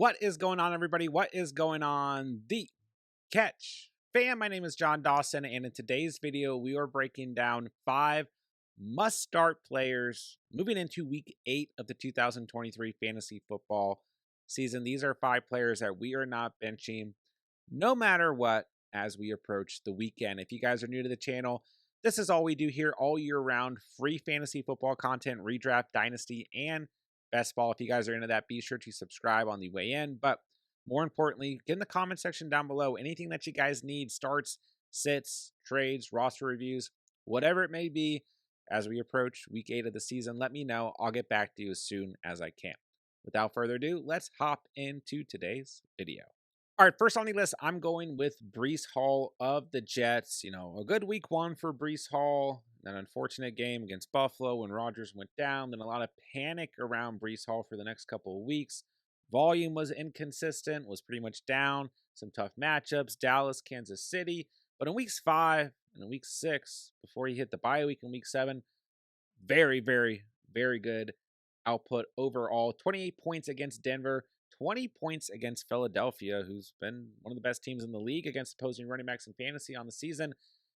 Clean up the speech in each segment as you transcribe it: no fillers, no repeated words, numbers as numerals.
What is going on, everybody? What is going on, the Catch fam? My name is John Dawson, and in today's video, we are breaking down 5 must-start players moving into Week 8 of the 2023 fantasy football season. These are 5 players that we are not benching no matter what as we approach the weekend. If you guys are new to the channel, this is all we do here all year round. Free fantasy football content, redraft, dynasty, and best ball. If you guys are into that, be sure to subscribe on the way in. But more importantly, get in the comment section down below anything that you guys need, starts, sits, trades, roster reviews, whatever it may be. As we approach Week 8 of the season, let me know. I'll get back to you as soon as I can. Without further ado, let's hop into today's video. All right, first on the list, I'm going with Bree Hall of the Jets. You know, a good week 1 for Bree Hall. An unfortunate game against Buffalo when Rodgers went down. Then a lot of panic around Bree Hall for the next couple of weeks. Volume was inconsistent, was pretty much down. Some tough matchups, Dallas, Kansas City. But in weeks 5 and in week 6, before he hit the bye week in week 7, very, very, very good output overall. 28 points against Denver, 20 points against Philadelphia, who's been one of the best teams in the league against opposing running backs in fantasy on the season.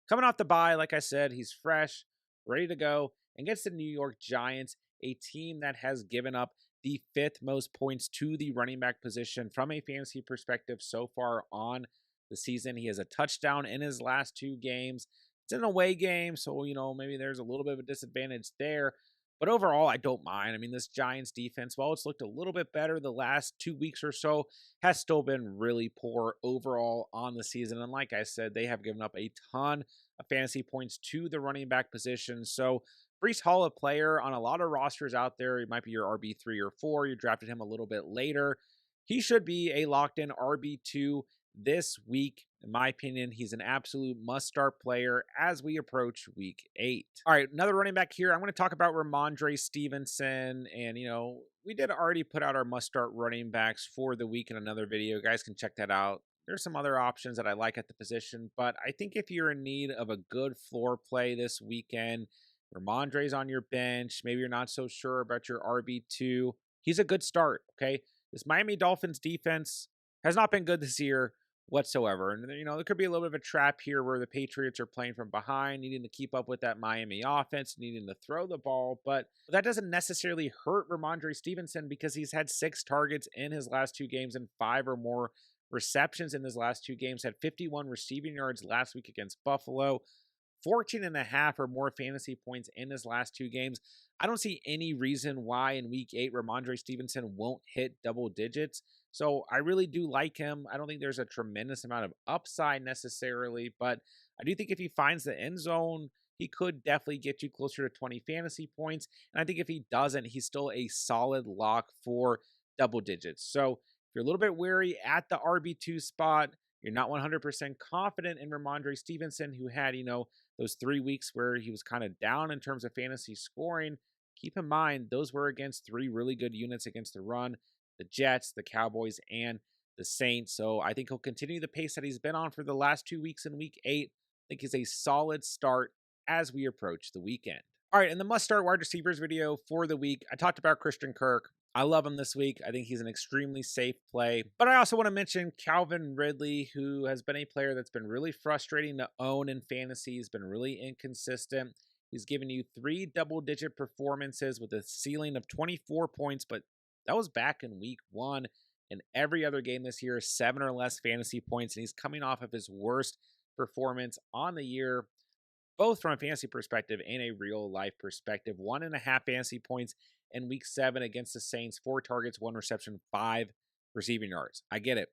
Coming off the bye, like I said, he's fresh, ready to go, against the New York Giants, a team that has given up the 5th most points to the running back position from a fantasy perspective so far on the season. He has a touchdown in his last 2 games. It's an away game, so, you know, maybe there's a little bit of a disadvantage there. But overall, I don't mind. I mean, this Giants defense, while it's looked a little bit better the last 2 weeks or so, has still been really poor overall on the season. And like I said, they have given up a ton of fantasy points to the running back position. So Bree Hall, a player on a lot of rosters out there, he might be your RB3 or 4. You drafted him a little bit later. He should be a locked-in RB2 this week. In my opinion, he's an absolute must-start player as we approach Week 8. All right, another running back here. I'm going to talk about Ramondre Stevenson. And, you know, we did already put out our must-start running backs for the week in another video. You guys can check that out. There's some other options that I like at the position. But I think if you're in need of a good floor play this weekend, Ramondre's on your bench. Maybe you're not so sure about your RB2. He's a good start, okay? This Miami Dolphins defense has not been good this year whatsoever. And, you know, there could be a little bit of a trap here where the Patriots are playing from behind, needing to keep up with that Miami offense, needing to throw the ball. But that doesn't necessarily hurt Ramondre Stevenson because he's had 6 targets in his last 2 games and 5 or more receptions in his last 2 games, had 51 receiving yards last week against Buffalo, 14.5 or more fantasy points in his last 2 games. I don't see any reason why in Week 8 Ramondre Stevenson won't hit double digits. So I really do like him. I don't think there's a tremendous amount of upside necessarily, but I do think if he finds the end zone, he could definitely get you closer to 20 fantasy points. And I think if he doesn't, he's still a solid lock for double digits. So if you're a little bit wary at the RB2 spot, you're not 100% confident in Ramondre Stevenson, who had, you know, those 3 weeks where he was kind of down in terms of fantasy scoring. Keep in mind, those were against 3 really good units against the run, the Jets, the Cowboys, and the Saints. So I think he'll continue the pace that he's been on for the last 2 weeks in Week 8. I think he's a solid start as we approach the weekend. All right, in the must-start wide receivers video for the week, I talked about Christian Kirk. I love him this week. I think he's an extremely safe play. But I also want to mention Calvin Ridley, who has been a player that's been really frustrating to own in fantasy. He's been really inconsistent. He's given you 3 double-digit performances with a ceiling of 24 points, but that was back in week 1. And every other game this year, 7 or less fantasy points, and he's coming off of his worst performance on the year, both from a fantasy perspective and a real-life perspective. 1.5 fantasy points in week 7 against the Saints, 4 targets, 1 reception, 5 receiving yards. I get it.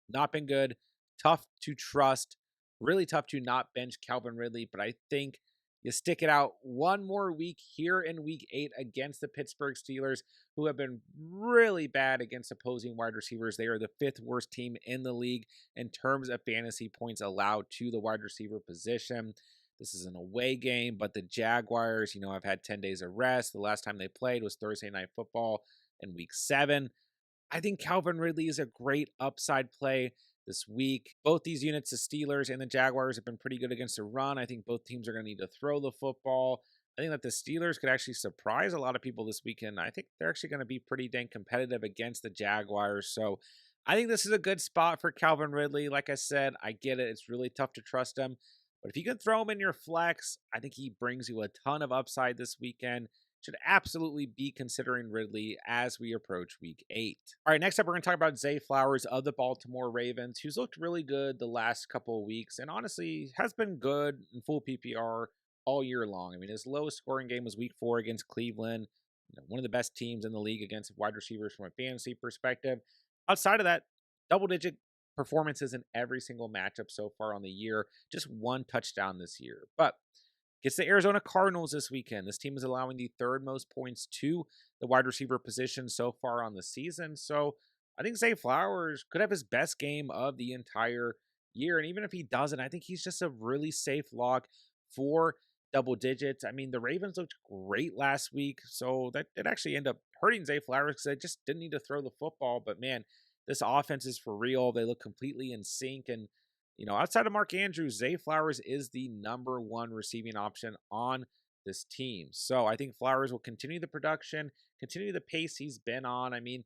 Not been good. Tough to trust. Really tough to not bench Calvin Ridley, but I think you stick it out one more week here in Week 8 against the Pittsburgh Steelers, who have been really bad against opposing wide receivers. They are the 5th worst team in the league in terms of fantasy points allowed to the wide receiver position. This is an away game, but the Jaguars, you know, have had 10 days of rest. The last time they played was Thursday Night Football in Week 7. I think Calvin Ridley is a great upside play this week. Both these units, the Steelers and the Jaguars, have been pretty good against the run. I think both teams are going to need to throw the football. I think that the Steelers could actually surprise a lot of people this weekend. I think they're actually going to be pretty dang competitive against the Jaguars. So I think this is a good spot for Calvin Ridley. Like I said, I get it. It's really tough to trust him. But if you can throw him in your flex, I think he brings you a ton of upside this weekend. Should absolutely be considering Ridley as we approach week 8. All right, next up, we're going to talk about Zay Flowers of the Baltimore Ravens, who's looked really good the last couple of weeks and honestly has been good in full PPR all year long. I mean, his lowest scoring game was week 4 against Cleveland, one of the best teams in the league against wide receivers from a fantasy perspective. Outside of that, double digit performances in every single matchup so far on the year, just one touchdown this year. But gets the Arizona Cardinals this weekend. This team is allowing the third most points to the wide receiver position so far on the season. So I think Zay Flowers could have his best game of the entire year. And even if he doesn't, I think he's just a really safe lock for double digits. I mean, the Ravens looked great last week. So that did actually end up hurting Zay Flowers because they just didn't need to throw the football. But man, this offense is for real. They look completely in sync. And outside of Mark Andrews, Zay Flowers is the number one receiving option on this team. So I think Flowers will continue the production, continue the pace he's been on. I mean,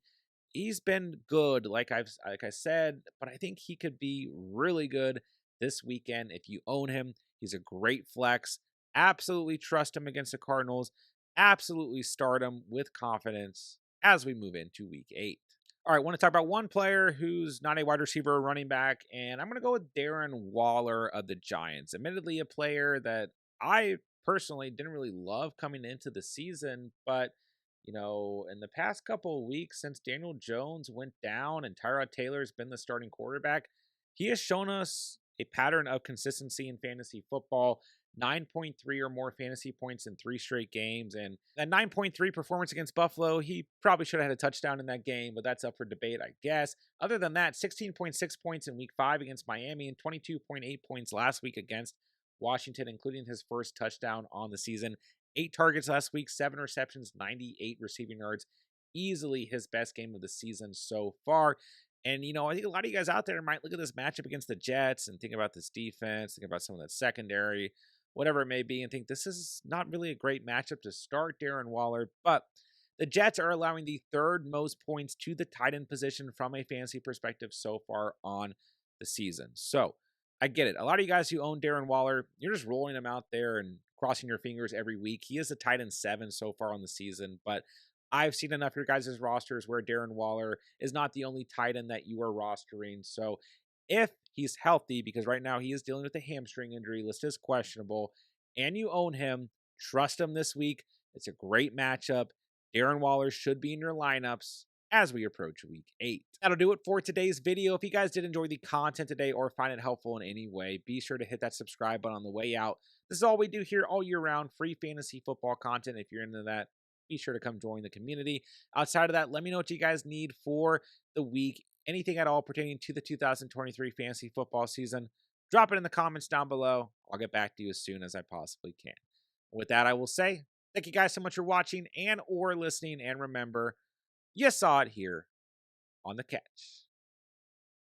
he's been good, like I said, but I think he could be really good this weekend if you own him. He's a great flex. Absolutely trust him against the Cardinals. Absolutely start him with confidence as we move into week 8. All right, I want to talk about one player who's not a wide receiver or running back, and I'm going to go with Darren Waller of the Giants. Admittedly, a player that I personally didn't really love coming into the season, but in the past couple of weeks since Daniel Jones went down and Tyrod Taylor's been the starting quarterback, he has shown us a pattern of consistency in fantasy football. 9.3 or more fantasy points in 3 straight games. And that 9.3 performance against Buffalo, he probably should have had a touchdown in that game, but that's up for debate, I guess. Other than that, 16.6 points in week 5 against Miami and 22.8 points last week against Washington, including his first touchdown on the season. 8 targets last week, 7 receptions, 98 receiving yards. Easily his best game of the season so far. And, I think a lot of you guys out there might look at this matchup against the Jets and think about this defense, think about some of that secondary, whatever it may be, and think this is not really a great matchup to start Darren Waller. But the Jets are allowing the third most points to the tight end position from a fantasy perspective so far on the season. So I get it. A lot of you guys who own Darren Waller, you're just rolling him out there and crossing your fingers every week. He is a tight end 7 so far on the season, but I've seen enough of your guys' rosters where Darren Waller is not the only tight end that you are rostering. So if he's healthy, because right now he is dealing with a hamstring injury, list is questionable, and you own him, trust him this week. It's a great matchup. Darren Waller should be in your lineups as we approach week 8. That'll do it for today's video. If you guys did enjoy the content today or find it helpful in any way, be sure to hit that subscribe button on the way out. This is all we do here all year round, free fantasy football content. If you're into that, be sure to come join the community. Outside of that, let me know what you guys need for the week. Anything at all pertaining to the 2023 fantasy football season, drop it in the comments down below. I'll get back to you as soon as I possibly can. With that, I will say thank you guys so much for watching and or listening. And remember, you saw it here on The Catch.